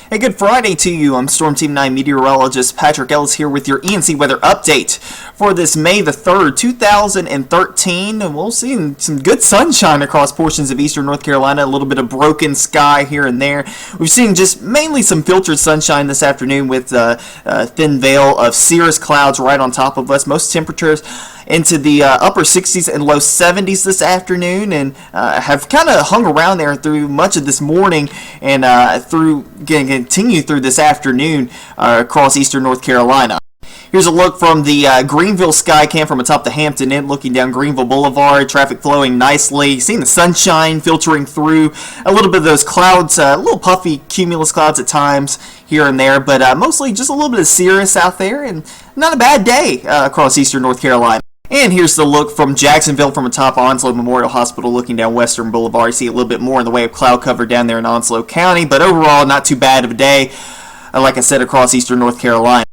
Hey, good Friday to you. I'm Storm Team 9 Meteorologist Patrick Ellis here with your ENC Weather Update for this May the 3rd, 2013. And we'll see some good sunshine across portions of eastern North Carolina, a little bit of broken sky here and there. We've seen just mainly some filtered sunshine this afternoon with a thin veil of cirrus clouds right on top of us. Most temperatures into the upper 60s and low 70s this afternoon, and have kind of hung around there through much of this morning and continue through this afternoon across eastern North Carolina. Here's a look from the Greenville sky cam from atop the Hampton Inn, looking down Greenville Boulevard. Traffic flowing nicely. Seeing the sunshine filtering through. A little bit of those clouds, a little puffy cumulus clouds at times here and there, but mostly just a little bit of cirrus out there, and not a bad day across eastern North Carolina. And here's the look from Jacksonville from atop Onslow Memorial Hospital, looking down Western Boulevard. You see a little bit more in the way of cloud cover down there in Onslow County, but overall not too bad of a day, like I said, across eastern North Carolina.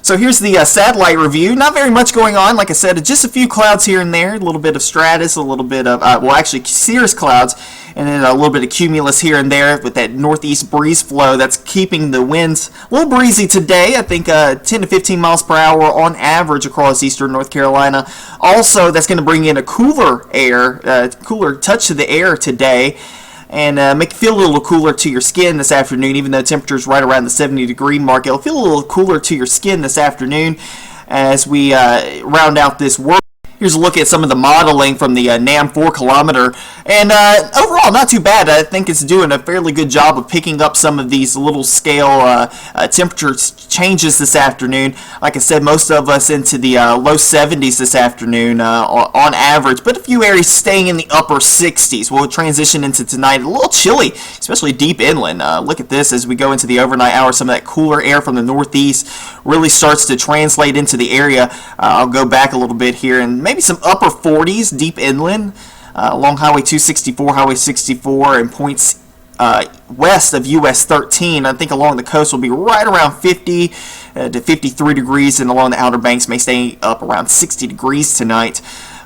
So here's the satellite review. Not very much going on. Like I said, just a few clouds here and there. A little bit of stratus, a little bit of, actually cirrus clouds, and then a little bit of cumulus here and there with that northeast breeze flow that's keeping the winds a little breezy today. I think 10 to 15 miles per hour on average across eastern North Carolina. Also, that's going to bring in a cooler touch to the air today, and make it feel a little cooler to your skin this afternoon. Even though temperature's right around the 70-degree mark, it'll feel a little cooler to your skin this afternoon as we round out this work. Here's a look at some of the modeling from the NAM 4-kilometer, and overall not too bad. I think it's doing a fairly good job of picking up some of these little scale temperature changes this afternoon. Like I said, most of us into the low 70s this afternoon on average, but a few areas staying in the upper 60s. We'll transition into tonight, a little chilly, especially deep inland. Look at this as we go into the overnight hours. Some of that cooler air from the northeast really starts to translate into the area. I'll go back a little bit here, and maybe some upper 40s deep inland along Highway 264, Highway 64, and points west of US 13. I think along the coast will be right around 50 to 53 degrees, and along the Outer Banks may stay up around 60 degrees tonight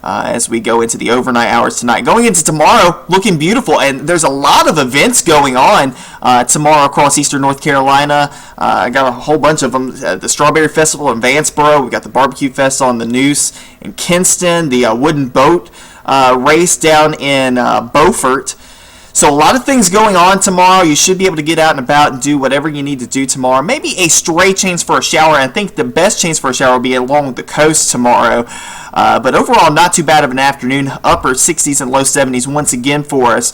as we go into the overnight hours tonight. Going into tomorrow, looking beautiful, and there's a lot of events going on tomorrow across eastern North Carolina. I got a whole bunch of them. The Strawberry Festival in Vanceboro. We got the Barbecue Fest on the Noose in Kinston. The Wooden Boat race down in Beaufort. So a lot of things going on tomorrow. You should be able to get out and about and do whatever you need to do tomorrow. Maybe a stray chance for a shower. I think the best chance for a shower will be along the coast tomorrow. But overall, not too bad of an afternoon. Upper 60s and low 70s once again for us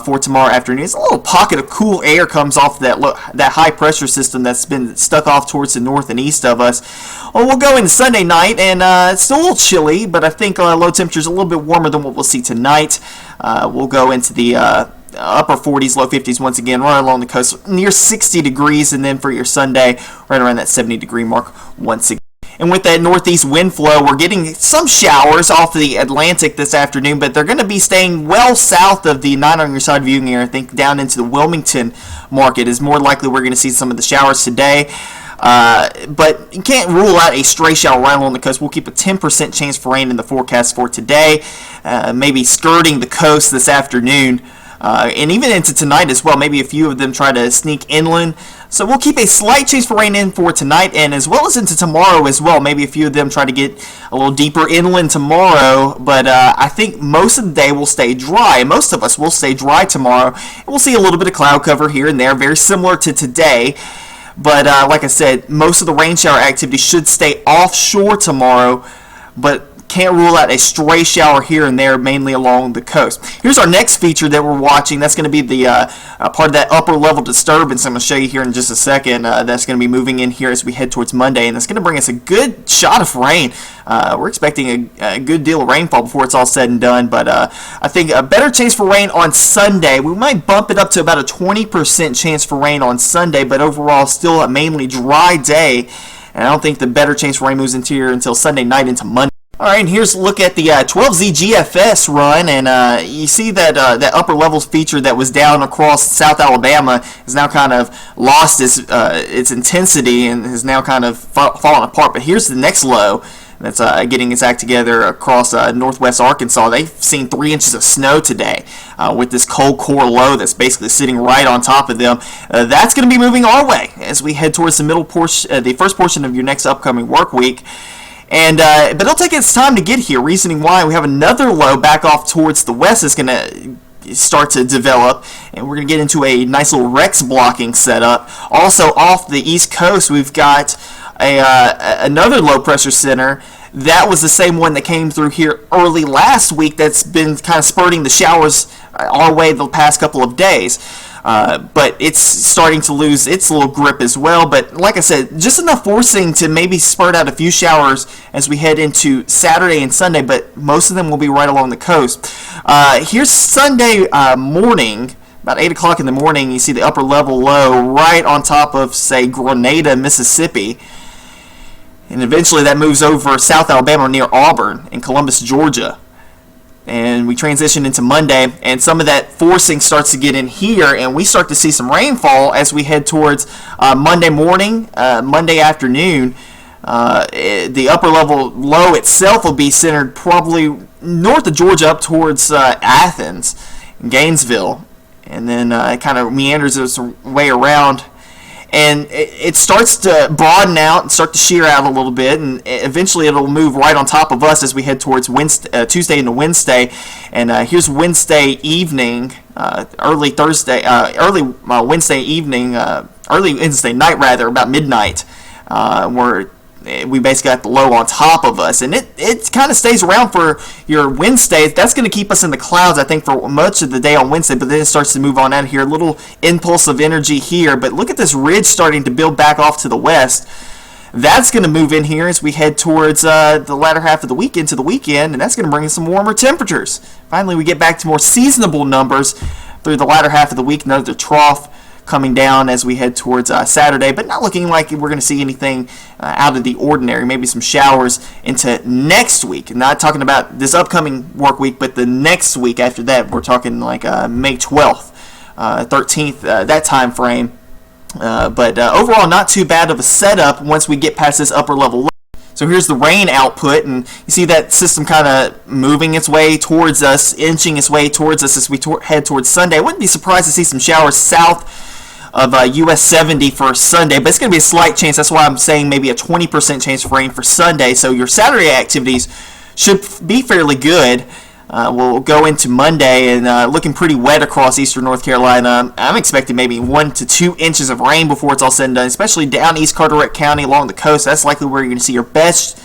for tomorrow afternoon. It's a little pocket of cool air comes off that high pressure system that's been stuck off towards the north and east of us. Well, we'll go into Sunday night, and it's still a little chilly, but I think low temperatures a little bit warmer than what we'll see tonight. We'll go into the upper 40s, low 50s once again, right along the coast, near 60 degrees, and then for your Sunday, right around that 70-degree mark once again. And with that northeast wind flow, we're getting some showers off the Atlantic this afternoon, but they're going to be staying well south of the 9 on your side viewing area. I think down into the Wilmington market is more likely we're going to see some of the showers today. But you can't rule out a stray shower right along the coast. We'll keep a 10% chance for rain in the forecast for today, maybe skirting the coast this afternoon. And even into tonight as well. Maybe a few of them try to sneak inland. So we'll keep a slight chance for rain in for tonight, and as well as into tomorrow as well. Maybe a few of them try to get a little deeper inland tomorrow. But I think most of the day will stay dry. Most of us will stay dry tomorrow. And we'll see a little bit of cloud cover here and there, very similar to today. But like I said, most of the rain shower activity should stay offshore tomorrow. But can't rule out a stray shower here and there, mainly along the coast. Here's our next feature that we're watching. That's going to be the part of that upper level disturbance I'm going to show you here in just a second. That's going to be moving in here as we head towards Monday, and it's going to bring us a good shot of rain. We're expecting a good deal of rainfall before it's all said and done, but I think a better chance for rain on Sunday. We might bump it up to about a 20% chance for rain on Sunday, but overall still a mainly dry day, and I don't think the better chance for rain moves into here until Sunday night into Monday. Alright, and here's a look at the 12Z GFS run, and you see that that upper levels feature that was down across South Alabama has now kind of lost its intensity and has now kind of fallen apart. But here's the next low that's getting its act together across northwest Arkansas. They've seen 3 inches of snow today with this cold core low that's basically sitting right on top of them. That's going to be moving our way as we head towards the middle portion, the first portion of your next upcoming work week. And but it'll take its time to get here. Reasoning why, we have another low back off towards the west that's going to start to develop, and we're going to get into a nice little Rex blocking setup. Also off the east coast, we've got another low pressure center. That was the same one that came through here early last week that's been kind of spurting the showers our way the past couple of days. But it's starting to lose its little grip as well. But like I said, just enough forcing to maybe spurt out a few showers as we head into Saturday and Sunday, but most of them will be right along the coast. Here's Sunday morning, about 8 o'clock in the morning. You see the upper level low right on top of, say, Grenada, Mississippi. And eventually that moves over South Alabama near Auburn and Columbus, Georgia. And we transition into Monday, and some of that forcing starts to get in here, and we start to see some rainfall as we head towards Monday morning, Monday afternoon. The upper level low itself will be centered probably north of Georgia up towards Athens, Gainesville, and then it kind of meanders its way around. And it starts to broaden out and start to shear out a little bit, and eventually it'll move right on top of us as we head towards Tuesday into Wednesday. And here's Wednesday evening, early Wednesday evening, early Wednesday night rather, about midnight, where we basically got the low on top of us, and it kind of stays around for your Wednesday. That's going to keep us in the clouds, I think, for much of the day on Wednesday, but then it starts to move on out of here. A little impulse of energy here, but look at this ridge starting to build back off to the west. That's going to move in here as we head towards the latter half of the week into the weekend, and that's going to bring us some warmer temperatures. Finally, we get back to more seasonable numbers through the latter half of the week. Another trough coming down as we head towards Saturday, but not looking like we're going to see anything out of the ordinary. Maybe some showers into next week. Not talking about this upcoming work week, but the next week after that. We're talking like May 12th, 13th, that time frame. But overall, not too bad of a setup once we get past this upper level low. So here's the rain output, and you see that system kind of moving its way towards us, inching its way towards us as we head towards Sunday. I wouldn't be surprised to see some showers south of US 70 for Sunday, but it's going to be a slight chance. That's why I'm saying maybe a 20% chance for rain for Sunday. So your Saturday activities should be fairly good. We'll go into Monday and looking pretty wet across eastern North Carolina. I'm expecting maybe 1 to 2 inches of rain before it's all said and done, especially down East Carteret County along the coast. That's likely where you're going to see your best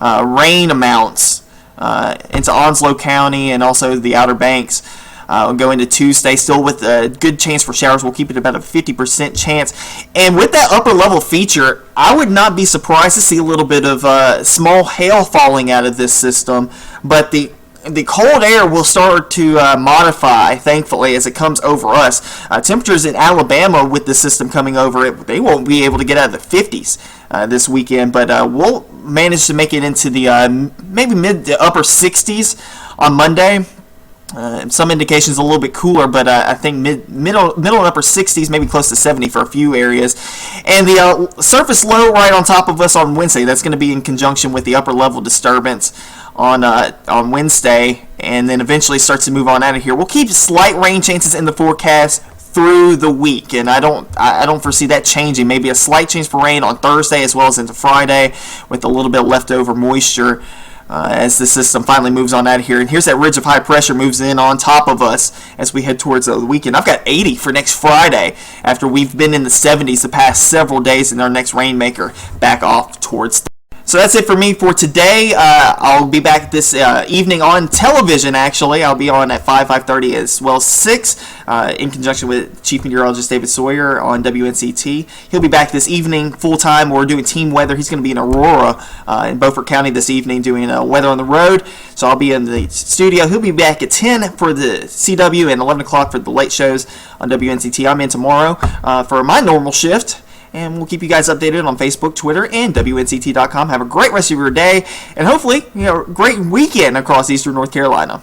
rain amounts into Onslow County and also the Outer Banks. We'll go into Tuesday still with a good chance for showers. We'll keep it about a 50% chance. And with that upper level feature, I would not be surprised to see a little bit of small hail falling out of this system. But the cold air will start to modify, thankfully, as it comes over us. Temperatures in Alabama with the system coming over it, they won't be able to get out of the 50s this weekend. But we'll manage to make it into the maybe mid to upper 60s on Monday. Some indications a little bit cooler, but I think middle and upper 60s, maybe close to 70 for a few areas. And the surface low right on top of us on Wednesday, that's going to be in conjunction with the upper level disturbance on Wednesday, and then eventually starts to move on out of here. We'll keep slight rain chances in the forecast through the week, and I don't foresee that changing. Maybe a slight change for rain on Thursday as well as into Friday with a little bit of leftover moisture. As the system finally moves on out of here. And here's that ridge of high pressure moves in on top of us as we head towards the weekend. I've got 80 for next Friday after we've been in the 70s the past several days, and our next rainmaker back off towards So that's it for me for today. I'll be back this evening on television, actually. I'll be on at 5:30 as well as 6 in conjunction with Chief Meteorologist David Sawyer on WNCT. He'll be back this evening full-time. We're doing team weather. He's going to be in Aurora in Beaufort County this evening doing weather on the road. So I'll be in the studio. He'll be back at 10 for the CW and 11 o'clock for the late shows on WNCT. I'm in tomorrow for my normal shift. And we'll keep you guys updated on Facebook, Twitter, and WNCT.com. Have a great rest of your day, and hopefully, great weekend across Eastern North Carolina.